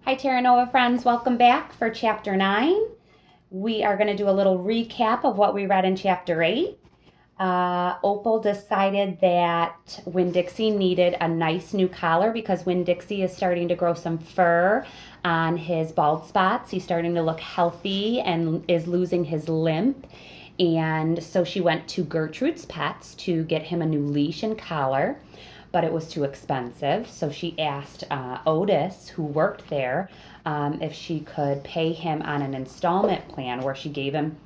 Hi Terra Nova friends, welcome back for Chapter 9. We are going to do a little recap of what we read in Chapter 8. Opal decided that Winn-Dixie needed a nice new collar because Winn-Dixie is starting to grow some fur on his bald spots. He's starting to look healthy and is losing his limp. And so she went to Gertrude's Pets to get him a new leash and collar, but it was too expensive. So she asked Otis, who worked there, if she could pay him on an installment plan where she gave him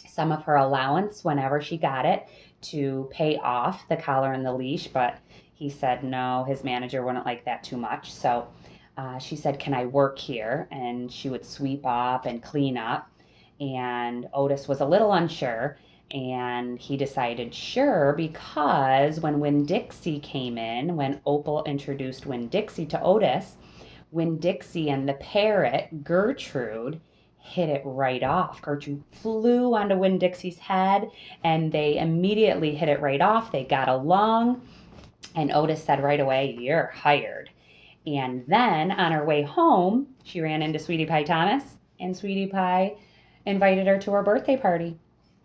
some of her allowance whenever she got it to pay off the collar and the leash, but he said no, his manager wouldn't like that too much. So she said, can I work here? And she would sweep up and clean up. And Otis was a little unsure, and he decided sure because when Winn-Dixie came in, when Opal introduced Winn-Dixie to Otis, Winn-Dixie and the parrot, Gertrude, hit it right off. Gertrude flew onto Winn-Dixie's head, and they immediately hit it right off. They got along, and Otis said right away, you're hired. And then on her way home, she ran into Sweetie Pie Thomas, and Sweetie Pie invited her to her birthday party.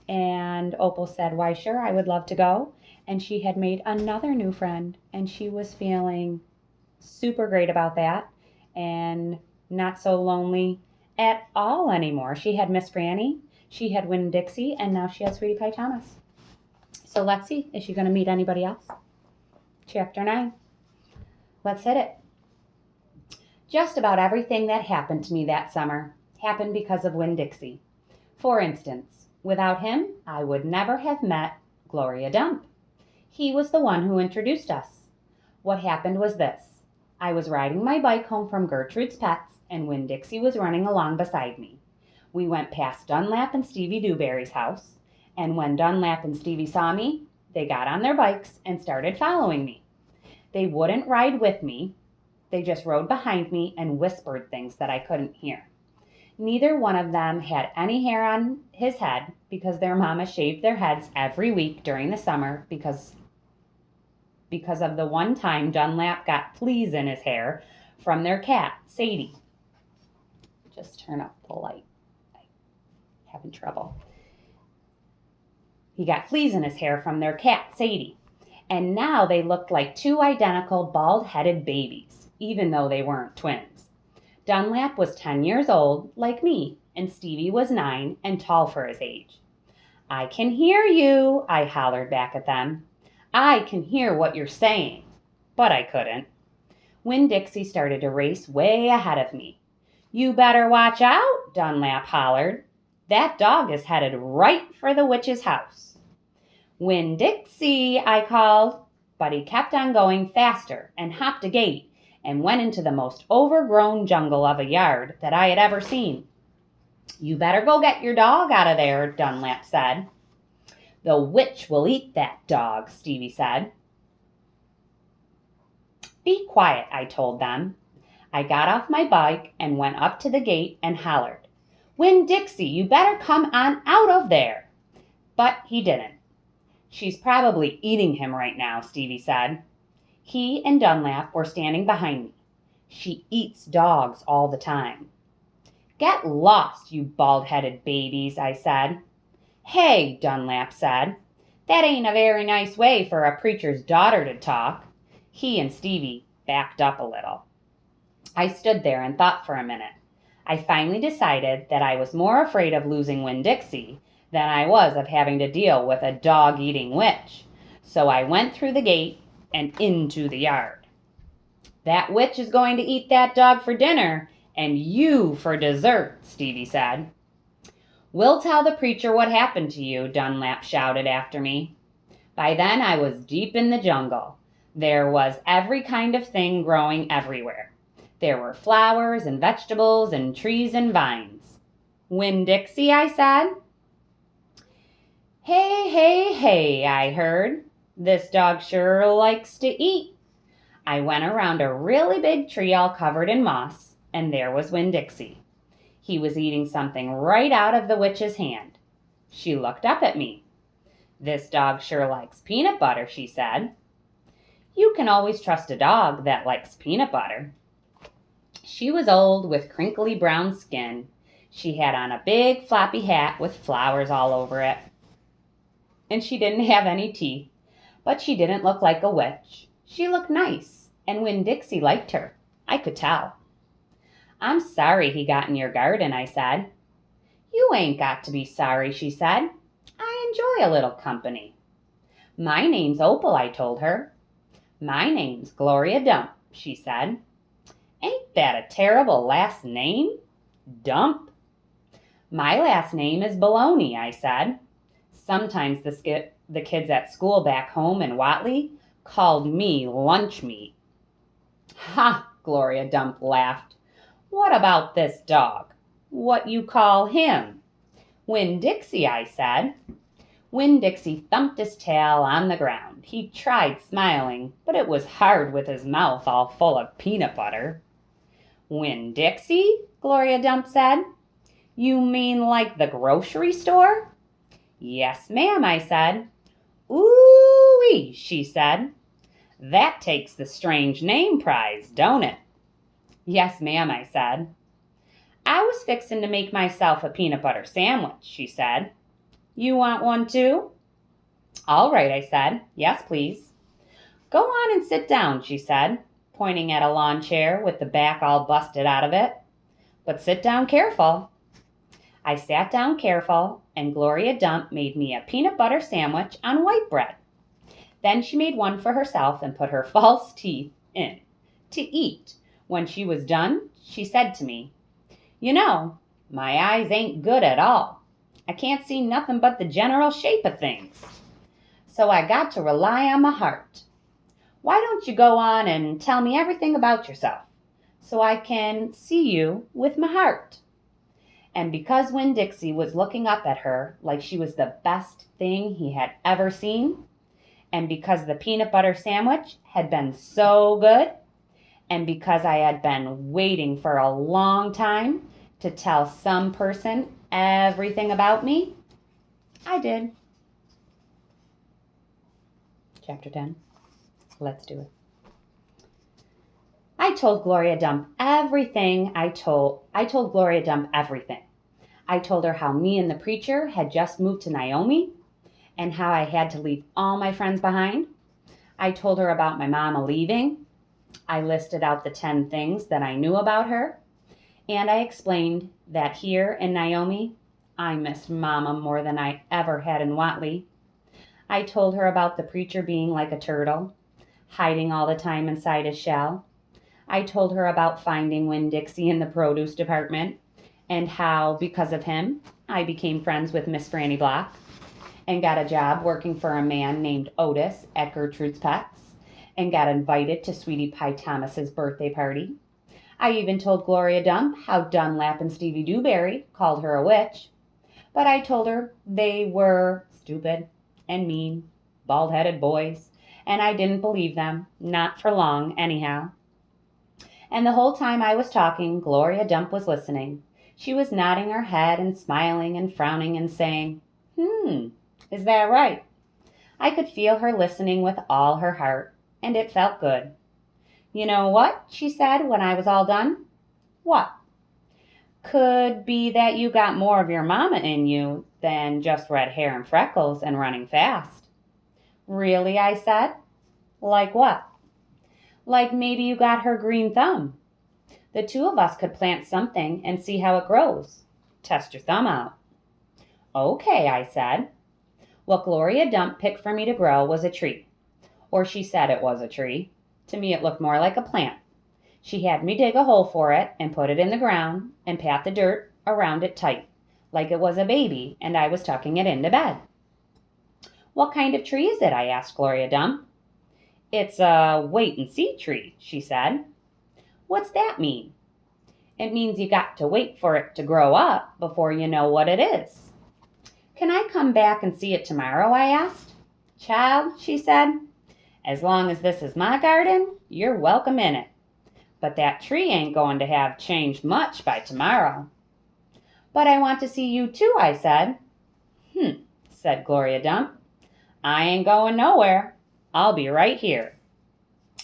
And Opal said, why, sure, I would love to go. And she had made another new friend, and she was feeling super great about that and not so lonely at all anymore. She had Miss Franny, she had Winn-Dixie, and now she had Sweetie Pie Thomas. So let's see, is she going to meet anybody else? Chapter 9. Let's hit it. Just about everything that happened to me that summer happened because of Winn-Dixie. For instance, without him, I would never have met Gloria Dump. He was the one who introduced us. What happened was this. I was riding my bike home from Gertrude's Pets, and Winn-Dixie was running along beside me. We went past Dunlap and Stevie Dewberry's house, and when Dunlap and Stevie saw me, they got on their bikes and started following me. They wouldn't ride with me. They just rode behind me and whispered things that I couldn't hear. Neither one of them had any hair on his head because their mama shaved their heads every week during the summer because of the one time Dunlap got fleas in his hair from their cat, Sadie. Just turn up the light. I'm having trouble. He got fleas in his hair from their cat, Sadie. And now they looked like two identical bald-headed babies, even though they weren't twins. Dunlap was 10 years old, like me, and Stevie was 9 and tall for his age. I can hear you, I hollered back at them. I can hear what you're saying, but I couldn't. Winn-Dixie started to race way ahead of me. You better watch out, Dunlap hollered. That dog is headed right for the witch's house. Winn-Dixie, I called, but he kept on going faster and hopped a gate and went into the most overgrown jungle of a yard that I had ever seen. You better go get your dog out of there, Dunlap said. The witch will eat that dog, Stevie said. Be quiet, I told them. I got off my bike and went up to the gate and hollered, Winn-Dixie, you better come on out of there. But he didn't. She's probably eating him right now, Stevie said. He and Dunlap were standing behind me. She eats dogs all the time. Get lost, you bald-headed babies, I said. Hey, Dunlap said. That ain't a very nice way for a preacher's daughter to talk. He and Stevie backed up a little. I stood there and thought for a minute. I finally decided that I was more afraid of losing Winn-Dixie than I was of having to deal with a dog-eating witch. So I went through the gate and into the yard. That witch is going to eat that dog for dinner, and you for dessert, Stevie said. We'll tell the preacher what happened to you, Dunlap shouted after me. By then I was deep in the jungle. There was every kind of thing growing everywhere. There were flowers and vegetables and trees and vines. Winn-Dixie, I said. Hey, hey, hey, I heard. This dog sure likes to eat. I went around a really big tree all covered in moss, and there was Winn-Dixie. He was eating something right out of the witch's hand. She looked up at me. This dog sure likes peanut butter, she said. You can always trust a dog that likes peanut butter. She was old with crinkly brown skin. She had on a big floppy hat with flowers all over it. And she didn't have any teeth, but she didn't look like a witch. She looked nice, and Winn-Dixie liked her. I could tell. "I'm sorry he got in your garden," I said. "You ain't got to be sorry," she said. "I enjoy a little company." "My name's Opal," I told her. "My name's Gloria Dump," she said. "Ain't that a terrible last name? Dump?" "My last name is Baloney," I said. Sometimes the kids at school back home in Whatley called me lunch meat. "Ha!" Gloria Dump laughed. "What about this dog? What you call him?" "Winn-Dixie," I said. Winn-Dixie thumped his tail on the ground. He tried smiling, but it was hard with his mouth all full of peanut butter. "Winn-Dixie?" Gloria Dump said. "You mean like the grocery store?" "Yes, ma'am," I said. "Ooh-wee," she said. "That takes the strange name prize, don't it?" "Yes, ma'am," I said. "I was fixin' to make myself a peanut butter sandwich," she said. "You want one too?" "All right," I said. "Yes, please." "Go on and sit down," she said, pointing at a lawn chair with the back all busted out of it. "But sit down careful." I sat down careful, and Gloria Dump made me a peanut butter sandwich on white bread. Then she made one for herself and put her false teeth in to eat. When she was done, she said to me, "You know, my eyes ain't good at all. I can't see nothing but the general shape of things. So I got to rely on my heart. Why don't you go on and tell me everything about yourself, so I can see you with my heart?" And because Winn-Dixie was looking up at her like she was the best thing he had ever seen, and because the peanut butter sandwich had been so good, and because I had been waiting for a long time to tell some person everything about me, I did. Chapter 10. Let's do it. I told Gloria Dump everything. I told Gloria Dump everything. I told her how me and the preacher had just moved to Naomi and how I had to leave all my friends behind. I told her about my mama leaving. I listed out the 10 things that I knew about her. And I explained that here in Naomi, I missed Mama more than I ever had in Whatley. I told her about the preacher being like a turtle, hiding all the time inside his shell. I told her about finding Winn-Dixie in the produce department and how, because of him, I became friends with Miss Franny Block and got a job working for a man named Otis at Gertrude's Pets and got invited to Sweetie Pie Thomas's birthday party. I even told Gloria Dump how Dunlap and Stevie Dewberry called her a witch. But I told her they were stupid and mean, bald-headed boys, and I didn't believe them, not for long anyhow. And the whole time I was talking, Gloria Dump was listening. She was nodding her head and smiling and frowning and saying, "Is that right?" I could feel her listening with all her heart, and it felt good. "You know what?" she said when I was all done. "What?" "Could be that you got more of your mama in you than just red hair and freckles and running fast." "Really?" I said. "Like what?" "Like maybe you got her green thumb. The two of us could plant something and see how it grows. Test your thumb out." "Okay," I said. What Gloria Dump picked for me to grow was a tree. Or she said it was a tree. To me it looked more like a plant. She had me dig a hole for it and put it in the ground and pat the dirt around it tight, like it was a baby and I was tucking it into bed. "What kind of tree is it?" I asked Gloria Dump. "It's a wait-and-see tree," she said. "What's that mean?" "It means you got to wait for it to grow up before you know what it is." "Can I come back and see it tomorrow?" I asked. "Child," she said, "as long as this is my garden, you're welcome in it. But that tree ain't going to have changed much by tomorrow." "But I want to see you too," I said. Said Gloria Dump. "I ain't going nowhere. I'll be right here."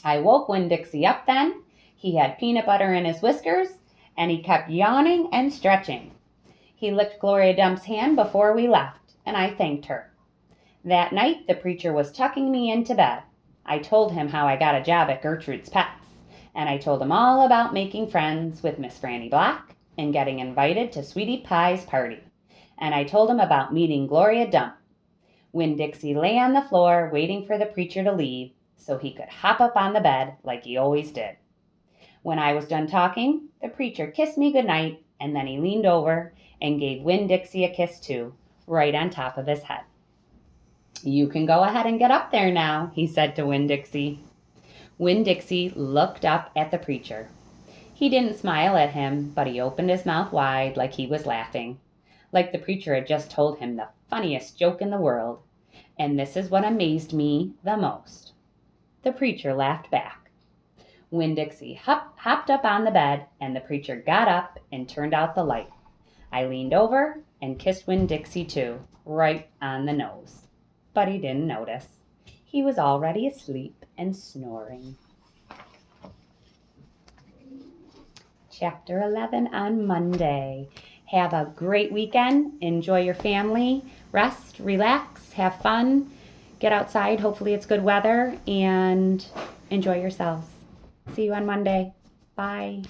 I woke Winn-Dixie up then. He had peanut butter in his whiskers, and he kept yawning and stretching. He licked Gloria Dump's hand before we left, and I thanked her. That night, the preacher was tucking me into bed. I told him how I got a job at Gertrude's Pets, and I told him all about making friends with Miss Franny Black and getting invited to Sweetie Pie's party. And I told him about meeting Gloria Dump. Winn-Dixie lay on the floor waiting for the preacher to leave so he could hop up on the bed like he always did. When I was done talking, the preacher kissed me goodnight, and then he leaned over and gave Winn-Dixie a kiss too, right on top of his head. "You can go ahead and get up there now," he said to Winn-Dixie. Winn-Dixie looked up at the preacher. He didn't smile at him, but he opened his mouth wide like he was laughing, like the preacher had just told him the funniest joke in the world. And this is what amazed me the most. The preacher laughed back. Winn-Dixie hopped up on the bed, and the preacher got up and turned out the light. I leaned over and kissed Winn-Dixie too, right on the nose. But he didn't notice. He was already asleep and snoring. Chapter 11 on Monday. Have a great weekend. Enjoy your family. Rest, relax, have fun. Get outside. Hopefully it's good weather. And enjoy yourselves. See you on Monday. Bye.